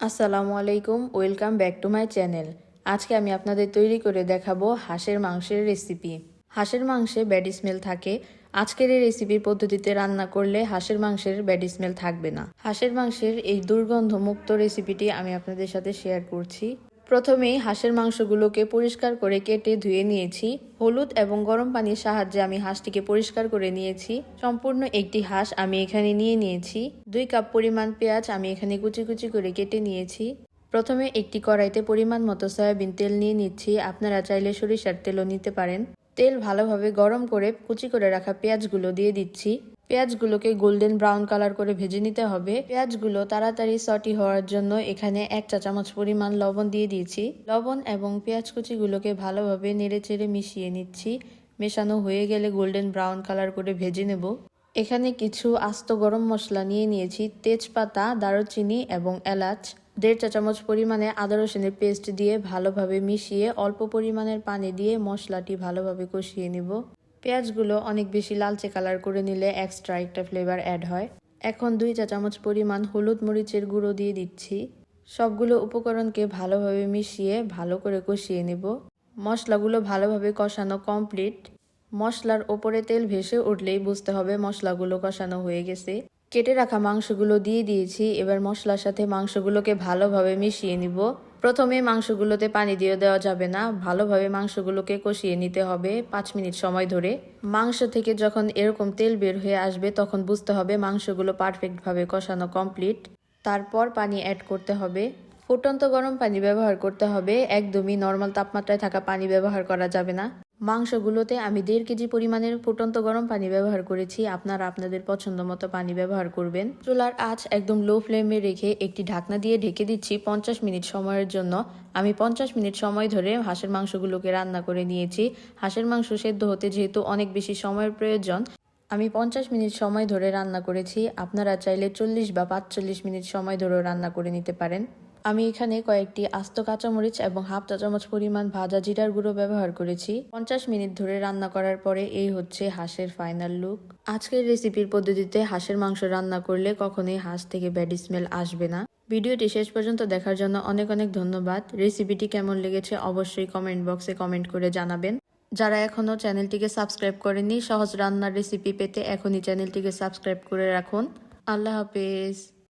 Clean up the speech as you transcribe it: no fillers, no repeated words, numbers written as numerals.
আসসালামু আলাইকুম, welcome back to my channel. আজকে আমি আপনাদের তৈরি করে দেখাবো হাঁসের মাংসের রেসিপি। হাঁসের মাংসে ব্যাড স্মেল থাকে। আজকের এই রেসিপির পদ্ধতিতে রান্না করলে হাঁসের মাংসের ব্যাড স্মেল থাকবে না। হাঁসের মাংসের এই দুর্গন্ধমুক্ত রেসিপিটি আমি আপনাদের সাথে শেয়ার করছি। প্রথমেই হাঁসের মাংসগুলোকে পরিষ্কার করে কেটে ধুয়ে নিয়েছি। হলুদ এবং গরম পানির সাহায্যে আমি হাঁসটিকে পরিষ্কার করে নিয়েছি। সম্পূর্ণ একটি হাঁস আমি এখানে নিয়ে নিয়েছি। 2 কাপ পরিমাণ পেঁয়াজ আমি এখানে কুচি কুচি করে কেটে নিয়েছি। প্রথমে একটি কড়াইতে পরিমাণ মতো সয়াবিন তেল নিয়ে নিচ্ছি। আপনারা চাইলে সরিষার তেলও নিতে পারেন। তেল ভালোভাবে গরম করে কুচি করে রাখা পেঁয়াজগুলো দিয়ে দিচ্ছি। পেঁয়াজগুলোকে গোল্ডেন ব্রাউন কালার করে ভেজে নিতে হবে। পেঁয়াজগুলো তাড়াতাড়ি সটি হওয়ার জন্য এখানে 1 চা চামচ পরিমাণ লবণ দিয়ে দিয়েছি। লবণ এবং পেঁয়াজ কুচিগুলোকে ভালোভাবে নেড়েচেড়ে মিশিয়ে নিচ্ছি। মেশানো হয়ে গেলে গোল্ডেন ব্রাউন কালার করে ভেজে নেব। এখানে কিছু আস্ত গরম মশলা নিয়ে নিয়েছি, তেজপাতা, দারুচিনি এবং এলাচ। 1.5 চা চামচ পরিমাণে আদা রসুনের পেস্ট দিয়ে ভালোভাবে মিশিয়ে অল্প পরিমাণের পানি দিয়ে মশলাটি ভালোভাবে কষিয়ে নেব। পেঁয়াজগুলো অনেক বেশি লালচে কালার করে নিলে এক্সট্রা একটা ফ্লেভার অ্যাড হয়। এখন 2 চা চামচ পরিমাণ হলুদ মরিচের গুঁড়ো দিয়ে দিচ্ছি। সবগুলো উপকরণকে ভালোভাবে মিশিয়ে ভালো করে কষিয়ে নেব। মশলাগুলো ভালোভাবে কষানো কমপ্লিট। মশলার ওপরে তেল ভেসে উঠলেই বুঝতে হবে মশলাগুলো কষানো হয়ে গেছে। কেটে রাখা মাংসগুলো দিয়ে দিয়েছি। এবার মশলার সাথে মাংসগুলোকে ভালোভাবে মিশিয়ে নিব। প্রথমে মাংসগুলোতে পানি দিয়ে দেওয়া যাবে না, ভালোভাবে মাংসগুলোকে কষিয়ে নিতে হবে 5 মিনিট সময় ধরে। মাংস থেকে যখন এরকম তেল বের হয়ে আসবে তখন বুঝতে হবে মাংসগুলো পারফেক্টভাবে কষানো কমপ্লিট। তারপর পানি অ্যাড করতে হবে। ফুটন্ত গরম পানি ব্যবহার করতে হবে, একদমই নর্মাল তাপমাত্রায় থাকা পানি ব্যবহার করা যাবে না। মাংসগুলোতে আমি 1.5 কেজি পরিমাণের ফুটন্ত গরম পানি ব্যবহার করেছি। আপনারা আপনাদের পছন্দ মতো পানি ব্যবহার করবেন। চুলার আঁচ একদম লো ফ্লেমে রেখে একটি ঢাকনা দিয়ে ঢেকে দিচ্ছি 50 মিনিট সময়ের জন্য। আমি 50 মিনিট সময় ধরে হাঁসের মাংসগুলোকে রান্না করে নিয়েছি। হাঁসের মাংস সেদ্ধ হতে যেহেতু অনেক বেশি সময়ের প্রয়োজন, আমি 50 মিনিট সময় ধরে রান্না করেছি। আপনারা চাইলে 40 বা 45 মিনিট সময় ধরেও রান্না করে নিতে পারেন। আমি এখানে কয়েকটি আস্ত কাঁচামরিচ এবং 1/2 চা চামচ পরিমাণ ভাজা জিরার গুঁড়ো ব্যবহার করেছি। 50 মিনিট ধরে রান্না করার পরে এই হচ্ছে হাঁসের ফাইনাল লুক। আজকের রেসিপির পদ্ধতিতে হাঁসের মাংস রান্না করলে কখনোই হাঁস থেকে ব্যাড স্মেল আসবে না। ভিডিওটি শেষ পর্যন্ত দেখার জন্য অনেক অনেক ধন্যবাদ। রেসিপিটি কেমন লেগেছে অবশ্যই কমেন্ট বক্সে কমেন্ট করে জানাবেন। যারা এখনও চ্যানেলটিকে সাবস্ক্রাইব করেননি, সহজ রান্নার রেসিপি পেতে এখনই চ্যানেলটিকে সাবস্ক্রাইব করে রাখুন। আল্লাহ হাফেজ।